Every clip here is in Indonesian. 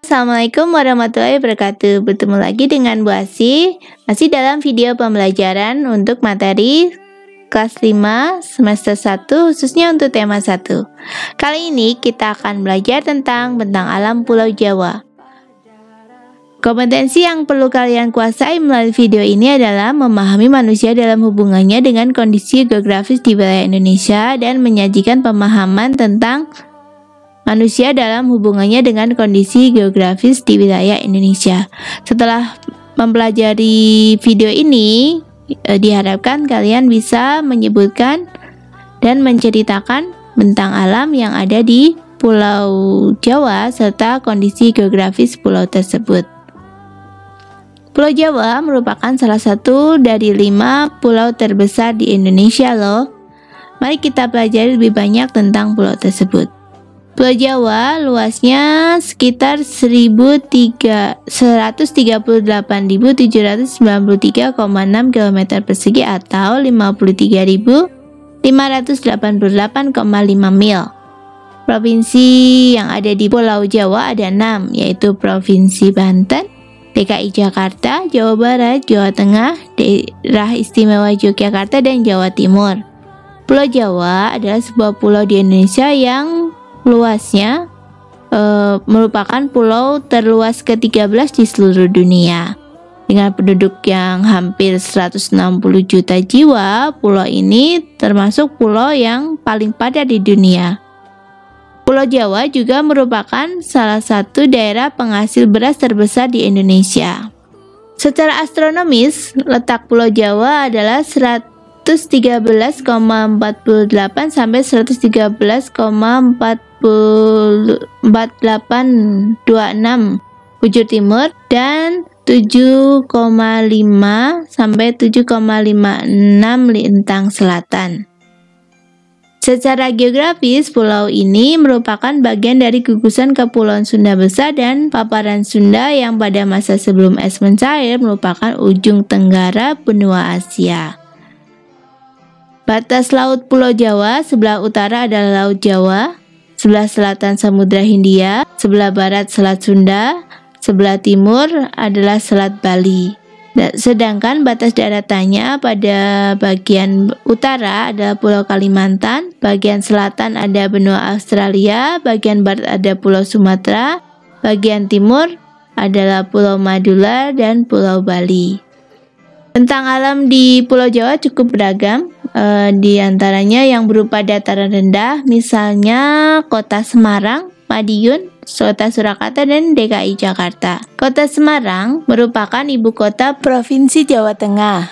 Assalamualaikum warahmatullahi wabarakatuh. Bertemu lagi dengan Bu Asih, masih dalam video pembelajaran untuk materi kelas 5 semester 1 khususnya untuk tema 1. Kali ini kita akan belajar tentang bentang alam Pulau Jawa. Kompetensi yang perlu kalian kuasai melalui video ini adalah memahami manusia dalam hubungannya dengan kondisi geografis di wilayah Indonesia dan menyajikan pemahaman tentang manusia dalam hubungannya dengan kondisi geografis di wilayah Indonesia. Setelah mempelajari video ini, diharapkan kalian bisa menyebutkan dan menceritakan bentang alam yang ada di Pulau Jawa serta kondisi geografis pulau tersebut. Pulau Jawa merupakan salah satu dari 5 pulau terbesar di Indonesia loh. Mari kita pelajari lebih banyak tentang pulau tersebut. Pulau Jawa luasnya sekitar 138.793,6 km persegi atau 53.588,5 mil. Provinsi yang ada di Pulau Jawa ada 6, yaitu Provinsi Banten, DKI Jakarta, Jawa Barat, Jawa Tengah, Daerah Istimewa Yogyakarta, dan Jawa Timur. Pulau Jawa adalah sebuah pulau di Indonesia yang luasnya merupakan pulau terluas ke-13 di seluruh dunia. Dengan penduduk yang hampir 160 juta jiwa, pulau ini termasuk pulau yang paling padat di dunia. Pulau Jawa juga merupakan salah satu daerah penghasil beras terbesar di Indonesia. Secara astronomis, letak Pulau Jawa adalah 113,48 sampai 113,4826 bujur timur dan 7,5 sampai 7,56 lintang selatan. Secara geografis, pulau ini merupakan bagian dari gugusan Kepulauan Sunda Besar dan paparan Sunda yang pada masa sebelum es mencair merupakan ujung tenggara benua Asia. Batas laut Pulau Jawa, sebelah utara adalah Laut Jawa, sebelah selatan Samudra Hindia, sebelah barat Selat Sunda, sebelah timur adalah Selat Bali. Sedangkan batas daratannya pada bagian utara adalah Pulau Kalimantan, bagian selatan ada benua Australia, bagian barat ada Pulau Sumatera, bagian timur adalah Pulau Madura dan Pulau Bali. Bentang alam di Pulau Jawa cukup beragam, di antaranya yang berupa dataran rendah, misalnya Kota Semarang, Madiun, Kota Surakarta, dan DKI Jakarta. Kota Semarang merupakan ibu kota Provinsi Jawa Tengah.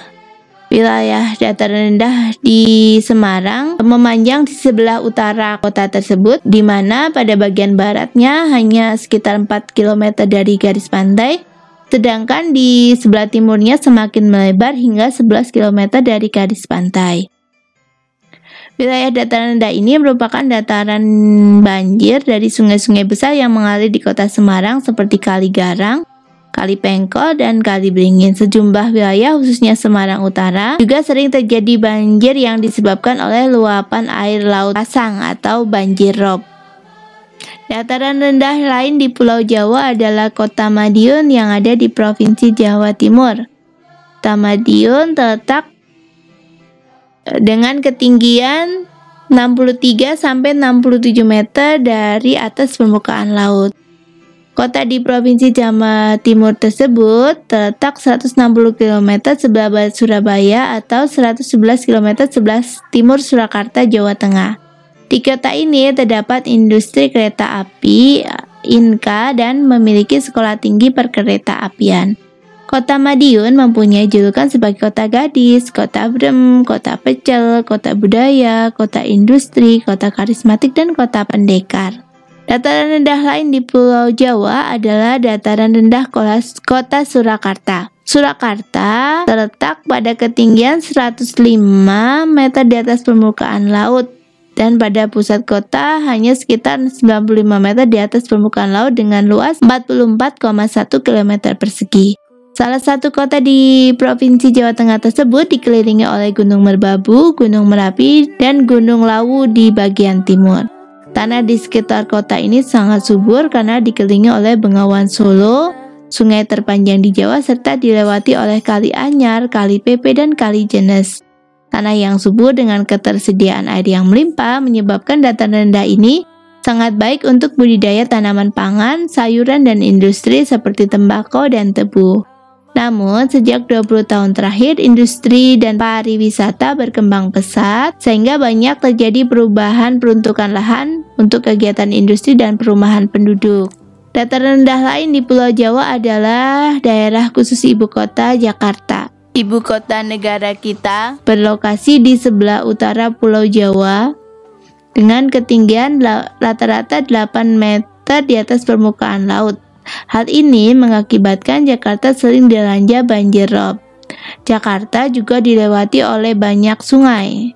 Wilayah dataran rendah di Semarang memanjang di sebelah utara kota tersebut, di mana pada bagian baratnya hanya sekitar 4 km dari garis pantai, sedangkan di sebelah timurnya semakin melebar hingga 11 km dari garis pantai. Wilayah dataran rendah ini merupakan dataran banjir dari sungai-sungai besar yang mengalir di kota Semarang seperti Kali Garang, Kali Pengkol, dan Kali Beringin. Sejumlah wilayah khususnya Semarang Utara juga sering terjadi banjir yang disebabkan oleh luapan air laut pasang atau banjir rob. Dataran rendah lain di Pulau Jawa adalah Kota Madiun yang ada di Provinsi Jawa Timur. Kota Madiun terletak dengan ketinggian 63 sampai 67 meter dari atas permukaan laut. Kota di Provinsi Jawa Timur tersebut terletak 160 km sebelah barat Surabaya atau 111 km sebelah timur Surakarta, Jawa Tengah. Di kota ini terdapat industri kereta api Inka dan memiliki sekolah tinggi perkereta-apian. Kota Madiun mempunyai julukan sebagai kota gadis, kota brem, kota pecel, kota budaya, kota industri, kota karismatik, dan kota pendekar. Dataran rendah lain di Pulau Jawa adalah dataran rendah kota Surakarta. Surakarta terletak pada ketinggian 105 meter di atas permukaan laut, dan pada pusat kota hanya sekitar 95 meter di atas permukaan laut dengan luas 44,1 km persegi. Salah satu kota di Provinsi Jawa Tengah tersebut dikelilingi oleh Gunung Merbabu, Gunung Merapi, dan Gunung Lawu di bagian timur. Tanah di sekitar kota ini sangat subur karena dikelilingi oleh Bengawan Solo, sungai terpanjang di Jawa, serta dilewati oleh Kali Anyar, Kali Pepe, dan Kali Jenes. Tanah yang subur dengan ketersediaan air yang melimpah menyebabkan dataran rendah ini sangat baik untuk budidaya tanaman pangan, sayuran, dan industri seperti tembakau dan tebu. Namun, sejak 20 tahun terakhir, industri dan pariwisata berkembang pesat, sehingga banyak terjadi perubahan peruntukan lahan untuk kegiatan industri dan perumahan penduduk. Dataran rendah lain di Pulau Jawa adalah daerah khusus ibu kota Jakarta. Ibu kota negara kita berlokasi di sebelah utara Pulau Jawa dengan ketinggian rata-rata 8 meter di atas permukaan laut. Hal ini mengakibatkan Jakarta sering dilanda banjir rob. Jakarta juga dilewati oleh banyak sungai.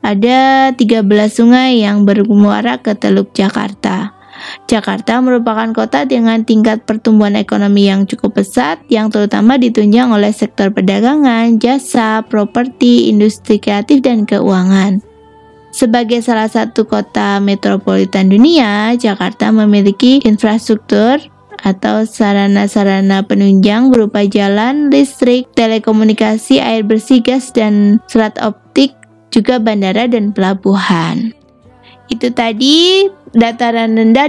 Ada 13 sungai yang bermuara ke Teluk Jakarta. Jakarta merupakan kota dengan tingkat pertumbuhan ekonomi yang cukup pesat, yang terutama ditunjang oleh sektor perdagangan, jasa, properti, industri kreatif, dan keuangan. Sebagai salah satu kota metropolitan dunia, Jakarta memiliki infrastruktur atau sarana-sarana penunjang berupa jalan, listrik, telekomunikasi, air bersih, gas, dan serat optik, juga bandara dan pelabuhan. Itu tadi dataran rendah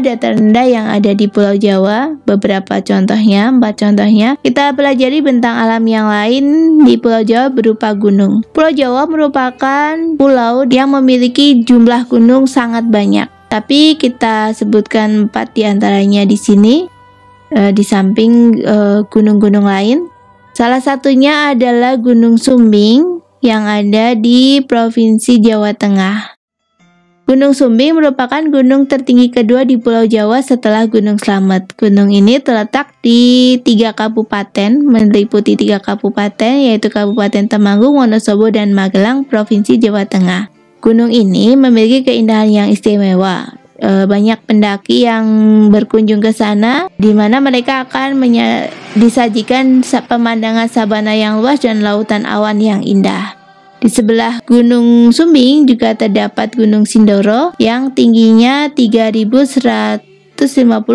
yang ada di Pulau Jawa, beberapa contohnya, 4 contohnya. Kita pelajari bentang alam yang lain di Pulau Jawa berupa gunung. Pulau Jawa merupakan pulau yang memiliki jumlah gunung sangat banyak, tapi kita sebutkan 4 diantaranya di sini. Di samping gunung-gunung lain. Salah satunya adalah Gunung Sumbing yang ada di Provinsi Jawa Tengah. Gunung Sumbing merupakan gunung tertinggi kedua di Pulau Jawa setelah Gunung Slamet. Gunung ini terletak di 3 kabupaten, meliputi 3 kabupaten, yaitu Kabupaten Temanggung, Wonosobo, dan Magelang, Provinsi Jawa Tengah. Gunung ini memiliki keindahan yang istimewa. Banyak pendaki yang berkunjung ke sana, di mana mereka akan disajikan pemandangan sabana yang luas dan lautan awan yang indah. Di sebelah Gunung Sumbing juga terdapat Gunung Sindoro yang tingginya 3.150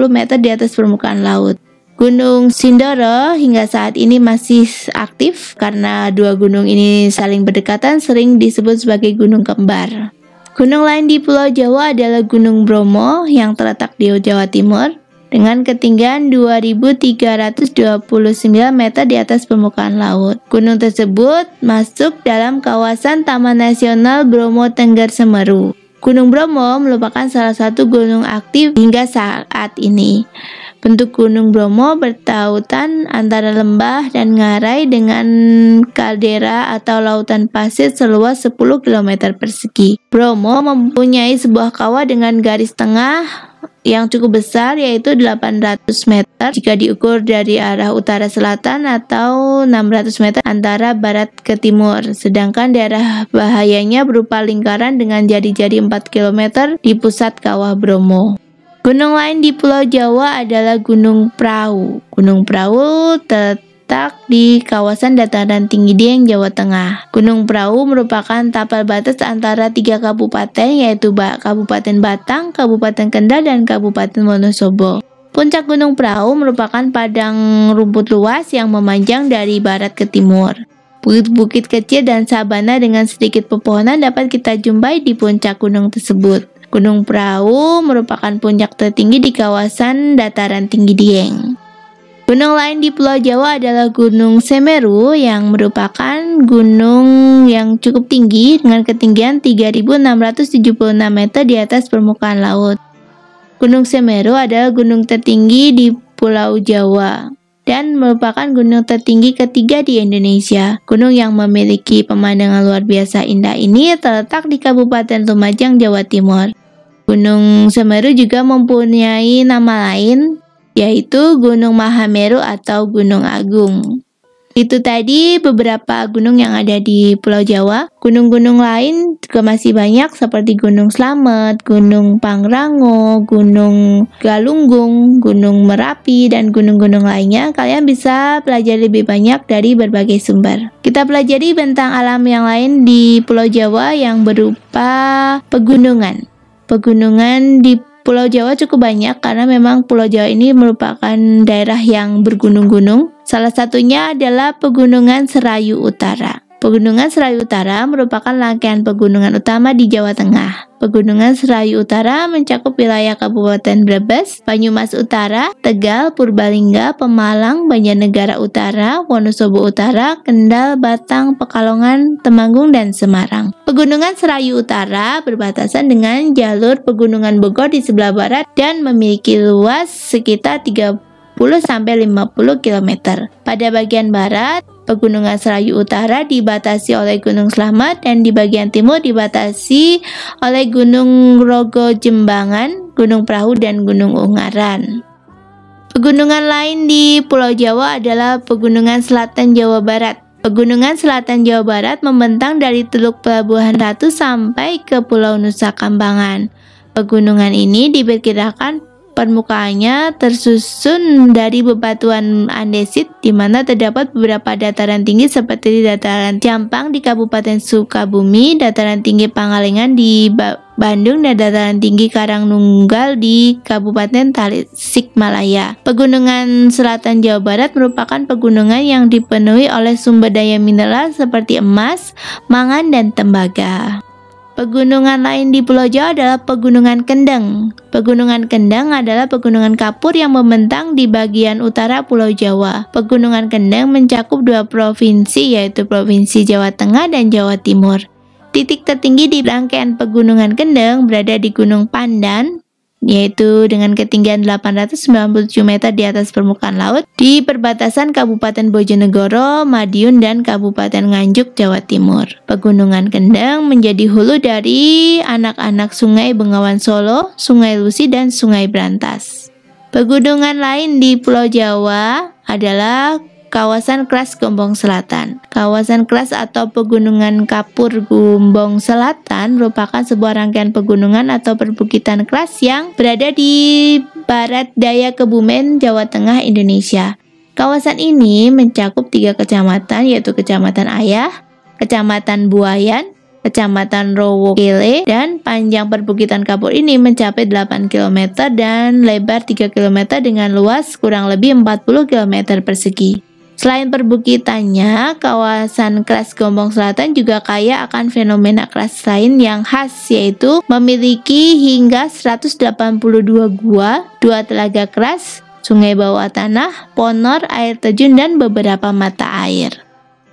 meter di atas permukaan laut. Gunung Sindoro hingga saat ini masih aktif karena 2 gunung ini saling berdekatan, sering disebut sebagai gunung kembar. Gunung lain di Pulau Jawa adalah Gunung Bromo yang terletak di Jawa Timur dengan ketinggian 2.329 meter di atas permukaan laut. Gunung tersebut masuk dalam kawasan Taman Nasional Bromo Tengger Semeru. Gunung Bromo merupakan salah satu gunung aktif hingga saat ini. Bentuk Gunung Bromo bertautan antara lembah dan ngarai dengan kaldera atau lautan pasir seluas 10 km persegi. Bromo mempunyai sebuah kawah dengan garis tengah yang cukup besar, yaitu 800 meter jika diukur dari arah utara selatan atau 600 meter antara barat ke timur. Sedangkan daerah bahayanya berupa lingkaran dengan jari-jari 4 km di pusat kawah Bromo. Gunung lain di Pulau Jawa adalah Gunung Prau. Gunung Prau terletak di kawasan dataran tinggi Dieng, Jawa Tengah. Gunung Prau merupakan tapal batas antara 3 kabupaten, yaitu Kabupaten Batang, Kabupaten Kendal, dan Kabupaten Wonosobo. Puncak Gunung Prau merupakan padang rumput luas yang memanjang dari barat ke timur. Bukit-bukit kecil dan sabana dengan sedikit pepohonan dapat kita jumpai di puncak gunung tersebut. Gunung Prau merupakan puncak tertinggi di kawasan dataran tinggi Dieng. Gunung lain di Pulau Jawa adalah Gunung Semeru yang merupakan gunung yang cukup tinggi dengan ketinggian 3.676 meter di atas permukaan laut. Gunung Semeru adalah gunung tertinggi di Pulau Jawa dan merupakan gunung tertinggi ketiga di Indonesia. Gunung yang memiliki pemandangan luar biasa indah ini terletak di Kabupaten Lumajang, Jawa Timur. Gunung Semeru juga mempunyai nama lain, yaitu Gunung Mahameru atau Gunung Agung. Itu tadi beberapa gunung yang ada di Pulau Jawa. Gunung-gunung lain juga masih banyak seperti Gunung Slamet, Gunung Pangrango, Gunung Galunggung, Gunung Merapi, dan gunung-gunung lainnya. Kalian bisa pelajari lebih banyak dari berbagai sumber. Kita pelajari bentang alam yang lain di Pulau Jawa yang berupa pegunungan. Pegunungan di Pulau Jawa cukup banyak karena memang Pulau Jawa ini merupakan daerah yang bergunung-gunung. Salah satunya adalah Pegunungan Serayu Utara. Pegunungan Serayu Utara merupakan rangkaian pegunungan utama di Jawa Tengah. Pegunungan Serayu Utara mencakup wilayah Kabupaten Brebes, Banyumas Utara, Tegal, Purbalingga, Pemalang, Banjarnegara Utara, Wonosobo Utara, Kendal, Batang, Pekalongan, Temanggung, dan Semarang. Pegunungan Serayu Utara berbatasan dengan jalur Pegunungan Bogor di sebelah barat dan memiliki luas sekitar 30-50 km. Pada bagian barat, Pegunungan Serayu Utara dibatasi oleh Gunung Slamet dan di bagian timur dibatasi oleh Gunung Rogo Jembangan, Gunung Perahu, dan Gunung Ungaran. Pegunungan lain di Pulau Jawa adalah Pegunungan Selatan Jawa Barat. Pegunungan Selatan Jawa Barat membentang dari Teluk Pelabuhan Ratu sampai ke Pulau Nusa Kambangan. Pegunungan ini diperkirakan permukaannya tersusun dari bebatuan andesit di mana terdapat beberapa dataran tinggi seperti dataran Campang di Kabupaten Sukabumi, dataran tinggi Pangalengan di Bandung, dan dataran tinggi Karangnunggal di Kabupaten Tasikmalaya. Pegunungan Selatan Jawa Barat merupakan pegunungan yang dipenuhi oleh sumber daya mineral seperti emas, mangan, dan tembaga. Pegunungan lain di Pulau Jawa adalah Pegunungan Kendeng. Pegunungan Kendeng adalah pegunungan kapur yang membentang di bagian utara Pulau Jawa. Pegunungan Kendeng mencakup 2 provinsi, yaitu Provinsi Jawa Tengah dan Jawa Timur. Titik tertinggi di rangkaian Pegunungan Kendeng berada di Gunung Pandan, yaitu dengan ketinggian 897 meter di atas permukaan laut di perbatasan Kabupaten Bojonegoro, Madiun, dan Kabupaten Nganjuk, Jawa Timur. Pegunungan Kendeng menjadi hulu dari anak-anak Sungai Bengawan Solo, Sungai Lusi, dan Sungai Brantas. Pegunungan lain di Pulau Jawa adalah Kawasan Kras Gombong Selatan. Kawasan Kras atau Pegunungan Kapur Gombong Selatan merupakan sebuah rangkaian pegunungan atau perbukitan keras yang berada di barat daya Kebumen, Jawa Tengah, Indonesia. Kawasan ini mencakup 3 kecamatan, yaitu Kecamatan Ayah, Kecamatan Buayan, Kecamatan Rowokele, dan panjang perbukitan kapur ini mencapai 8 km dan lebar 3 km dengan luas kurang lebih 40 km persegi. Selain perbukitannya, kawasan Kras Gombong Selatan juga kaya akan fenomena keras lain yang khas, yaitu memiliki hingga 182 gua, 2 telaga keras, sungai bawah tanah, ponor, air terjun, dan beberapa mata air.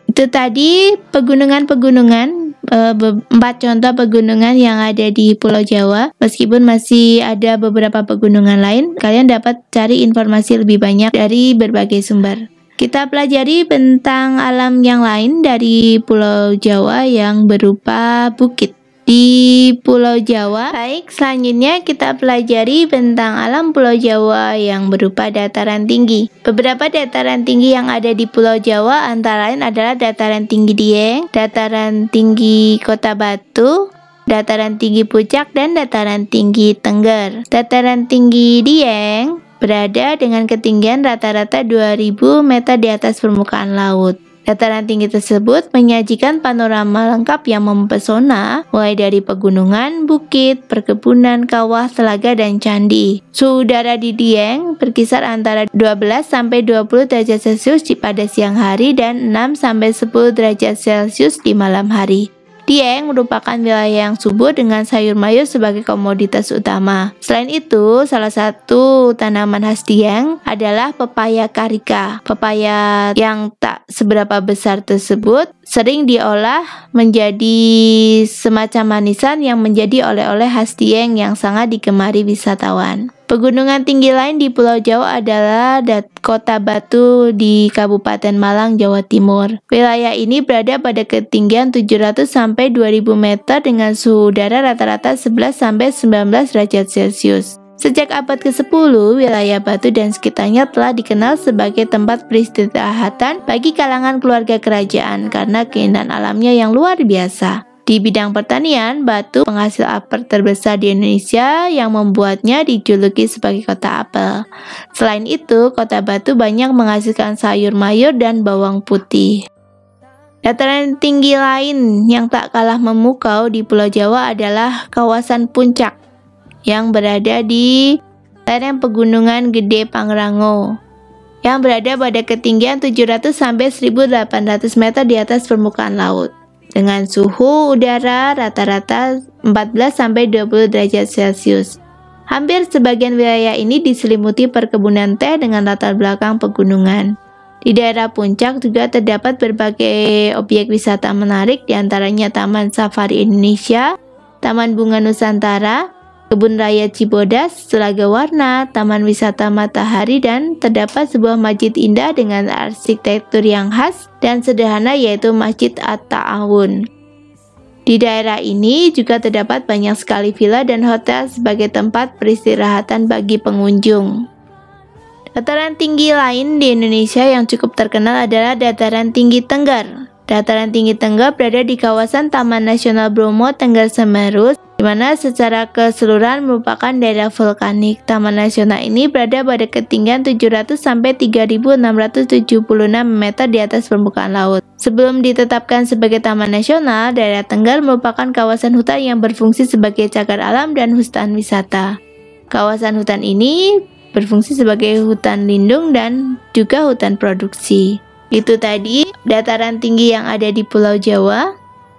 Itu tadi pegunungan-pegunungan, 4 contoh pegunungan yang ada di Pulau Jawa. Meskipun masih ada beberapa pegunungan lain, kalian dapat cari informasi lebih banyak dari berbagai sumber. Kita pelajari tentang alam yang lain dari Pulau Jawa yang berupa bukit. Di Pulau Jawa, baik, selanjutnya kita pelajari tentang alam Pulau Jawa yang berupa dataran tinggi. Beberapa dataran tinggi yang ada di Pulau Jawa antara lain adalah dataran tinggi Dieng, dataran tinggi Kota Batu, dataran tinggi Puncak, dan dataran tinggi Tengger. Dataran tinggi Dieng berada dengan ketinggian rata-rata 2000 meter di atas permukaan laut. Dataran tinggi tersebut menyajikan panorama lengkap yang mempesona, mulai dari pegunungan, bukit, perkebunan, kawah, telaga, dan candi. Suhu udara di Dieng berkisar antara 12-20 derajat Celcius pada siang hari dan 6-10 derajat Celcius di malam hari. Dieng merupakan wilayah yang subur dengan sayur mayur sebagai komoditas utama. Selain itu, salah satu tanaman khas Dieng adalah pepaya karika. Pepaya yang tak seberapa besar tersebut sering diolah menjadi semacam manisan yang menjadi oleh-oleh khas Dieng yang sangat digemari wisatawan. Pegunungan tinggi lain di Pulau Jawa adalah Kota Batu di Kabupaten Malang, Jawa Timur. Wilayah ini berada pada ketinggian 700-2000 meter dengan suhu udara rata-rata 11-19 derajat Celcius. Sejak abad ke-10, wilayah Batu dan sekitarnya telah dikenal sebagai tempat peristirahatan bagi kalangan keluarga kerajaan karena keindahan alamnya yang luar biasa. Di bidang pertanian, Batu penghasil apel terbesar di Indonesia yang membuatnya dijuluki sebagai kota apel. Selain itu, kota Batu banyak menghasilkan sayur mayur dan bawang putih. Dataran tinggi lain yang tak kalah memukau di Pulau Jawa adalah kawasan Puncak. yang berada di lereng Pegunungan Gede Pangrango yang berada pada ketinggian 700 sampai 1800 meter di atas permukaan laut dengan suhu udara rata-rata 14 sampai 20 derajat Celcius. Hampir sebagian wilayah ini diselimuti perkebunan teh dengan latar belakang pegunungan. Di daerah puncak juga terdapat berbagai objek wisata menarik, diantaranya Taman Safari Indonesia, Taman Bunga Nusantara, Kebun Raya Cibodas, Telaga Warna, Taman Wisata Matahari, dan terdapat sebuah masjid indah dengan arsitektur yang khas dan sederhana yaitu Masjid At-Ta'awun. Di daerah ini juga terdapat banyak sekali villa dan hotel sebagai tempat peristirahatan bagi pengunjung. Dataran tinggi lain di Indonesia yang cukup terkenal adalah Dataran Tinggi Tengger. Dataran Tinggi Tengger berada di kawasan Taman Nasional Bromo, Tengger Semeru, di mana secara keseluruhan merupakan daerah vulkanik. Taman nasional ini berada pada ketinggian 700 sampai 3.676 meter di atas permukaan laut. Sebelum ditetapkan sebagai taman nasional, daerah Tengger merupakan kawasan hutan yang berfungsi sebagai cagar alam dan hutan wisata. Kawasan hutan ini berfungsi sebagai hutan lindung dan juga hutan produksi. Itu tadi dataran tinggi yang ada di Pulau Jawa.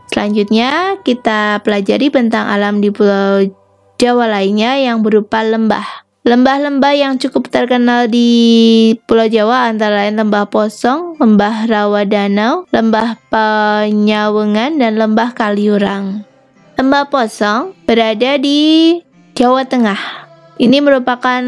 Selanjutnya kita pelajari bentang alam di Pulau Jawa lainnya yang berupa lembah. Lembah-lembah yang cukup terkenal di Pulau Jawa antara lain Lembah Posong, Lembah Rawa Danau, Lembah Panyawengan, dan Lembah Kaliurang. Lembah Posong berada di Jawa Tengah. Ini merupakan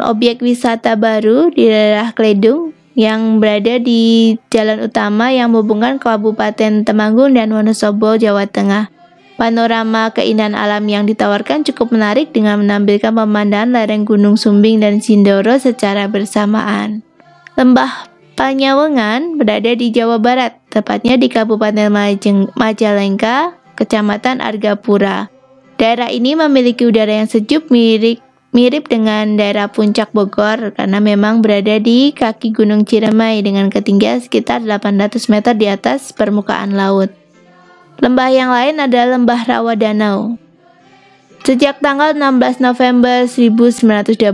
objek wisata baru di daerah Kledung yang berada di jalan utama yang menghubungkan Kabupaten Temanggung dan Wonosobo, Jawa Tengah. Panorama keindahan alam yang ditawarkan cukup menarik dengan menampilkan pemandangan lereng Gunung Sumbing dan Sindoro secara bersamaan. Lembah Panyawengan berada di Jawa Barat, tepatnya di Kabupaten Majalengka, Kecamatan Argapura. Daerah ini memiliki udara yang sejuk mirip dengan daerah puncak Bogor karena memang berada di kaki Gunung Ciremai dengan ketinggian sekitar 800 meter di atas permukaan laut. Lembah yang lain adalah Lembah Rawa Danau. Sejak tanggal 16 November 1921,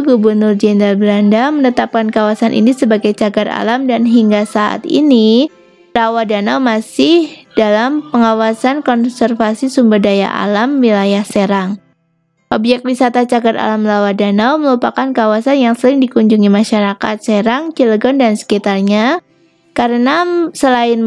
Gubernur Jenderal Belanda menetapkan kawasan ini sebagai cagar alam dan hingga saat ini Rawa Danau masih dalam pengawasan konservasi sumber daya alam wilayah Serang. Objek wisata cagar alam Rawa Danau merupakan kawasan yang sering dikunjungi masyarakat Serang, Cilegon, dan sekitarnya karena selain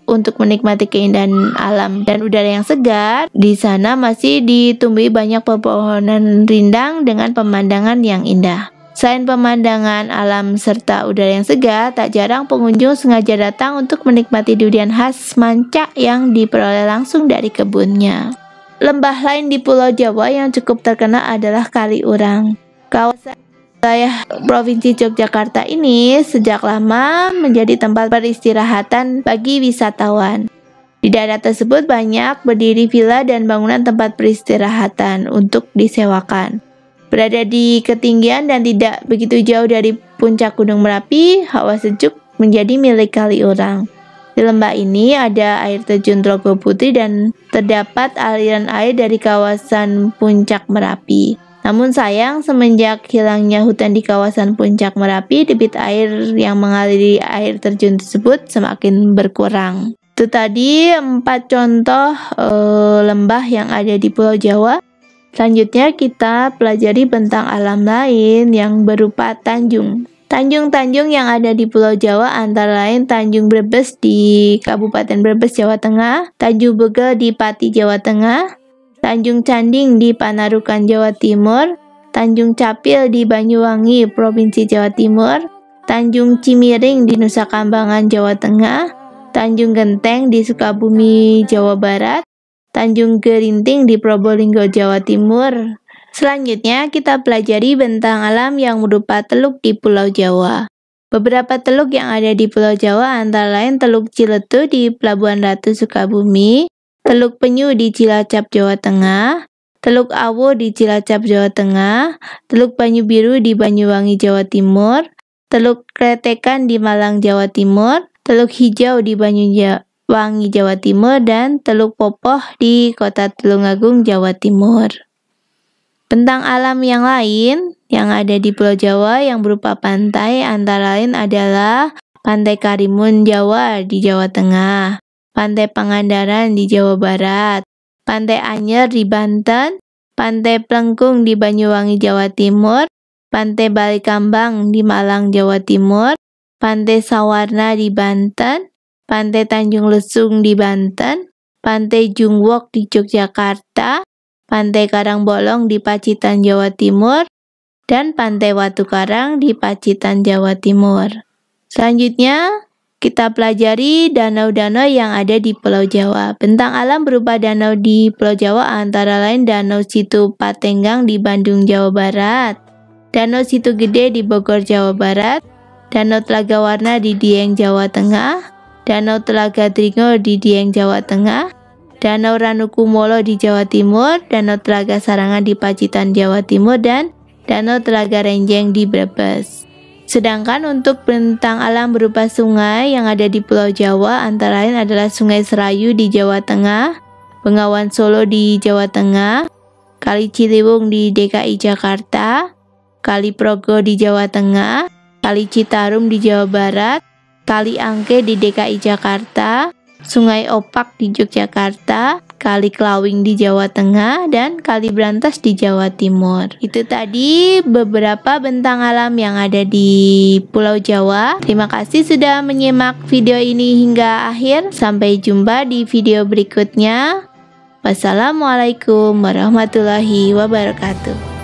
untuk menikmati keindahan alam dan udara yang segar, di sana masih ditumbuhi banyak pepohonan rindang dengan pemandangan yang indah. Selain pemandangan alam serta udara yang segar, tak jarang pengunjung sengaja datang untuk menikmati durian khas Mancak yang diperoleh langsung dari kebunnya. Lembah lain di Pulau Jawa yang cukup terkenal adalah Kaliurang. Kawasan wilayah Provinsi Yogyakarta ini sejak lama menjadi tempat peristirahatan bagi wisatawan. Di daerah tersebut banyak berdiri villa dan bangunan tempat peristirahatan untuk disewakan. Berada di ketinggian dan tidak begitu jauh dari puncak Gunung Merapi, hawa sejuk menjadi milik Kaliurang. Di lembah ini ada air terjun Tlogo Putri dan terdapat aliran air dari kawasan puncak Merapi. Namun sayang, semenjak hilangnya hutan di kawasan puncak Merapi, debit air yang mengaliri air terjun tersebut semakin berkurang. Itu tadi 4 contoh lembah yang ada di Pulau Jawa. Selanjutnya kita pelajari bentang alam lain yang berupa tanjung. Tanjung-tanjung yang ada di Pulau Jawa antara lain Tanjung Brebes di Kabupaten Brebes, Jawa Tengah, Tanjung Begel di Pati, Jawa Tengah, Tanjung Canding di Panarukan, Jawa Timur, Tanjung Capil di Banyuwangi, Provinsi Jawa Timur, Tanjung Cimiring di Nusa Kambangan, Jawa Tengah, Tanjung Genteng di Sukabumi, Jawa Barat, Tanjung Gerinting di Probolinggo, Jawa Timur. Selanjutnya kita pelajari bentang alam yang berupa teluk di Pulau Jawa. Beberapa teluk yang ada di Pulau Jawa antara lain Teluk Ciletu di Pelabuhan Ratu Sukabumi, Teluk Penyu di Cilacap, Jawa Tengah, Teluk Awo di Cilacap, Jawa Tengah, Teluk Banyu Biru di Banyuwangi, Jawa Timur, Teluk Kretekan di Malang, Jawa Timur, Teluk Hijau di Banyuwangi, Jawa Timur, dan Teluk Popoh di Kota Tulungagung, Jawa Timur. Bentang alam yang lain yang ada di Pulau Jawa yang berupa pantai antara lain adalah Pantai Karimun Jawa di Jawa Tengah, Pantai Pangandaran di Jawa Barat, Pantai Anyer di Banten, Pantai Plengkung di Banyuwangi Jawa Timur, Pantai Balikambang di Malang Jawa Timur, Pantai Sawarna di Banten, Pantai Tanjung Lesung di Banten, Pantai Jungwok di Yogyakarta, Pantai Karangbolong di Pacitan Jawa Timur, dan Pantai Watu Karang di Pacitan Jawa Timur. Selanjutnya, kita pelajari danau-danau yang ada di Pulau Jawa. Bentang alam berupa danau di Pulau Jawa antara lain Danau Situ Patenggang di Bandung, Jawa Barat, Danau Situ Gede di Bogor, Jawa Barat, Danau Telaga Warna di Dieng, Jawa Tengah, Danau Telaga Dringo di Dieng, Jawa Tengah, Danau Ranukumolo di Jawa Timur, Danau Telaga Sarangan di Pacitan, Jawa Timur, dan Danau Telaga Renjeng di Brebes. Sedangkan untuk bentang alam berupa sungai yang ada di Pulau Jawa antara lain adalah Sungai Serayu di Jawa Tengah, Bengawan Solo di Jawa Tengah, Kali Ciliwung di DKI Jakarta, Kali Progo di Jawa Tengah, Kali Citarum di Jawa Barat, Kali Angke di DKI Jakarta, Sungai Opak di Yogyakarta, Kali Kelawing di Jawa Tengah, dan Kali Brantas di Jawa Timur. Itu tadi beberapa bentang alam yang ada di Pulau Jawa. Terima kasih sudah menyimak video ini hingga akhir. Sampai jumpa di video berikutnya. Wassalamualaikum warahmatullahi wabarakatuh.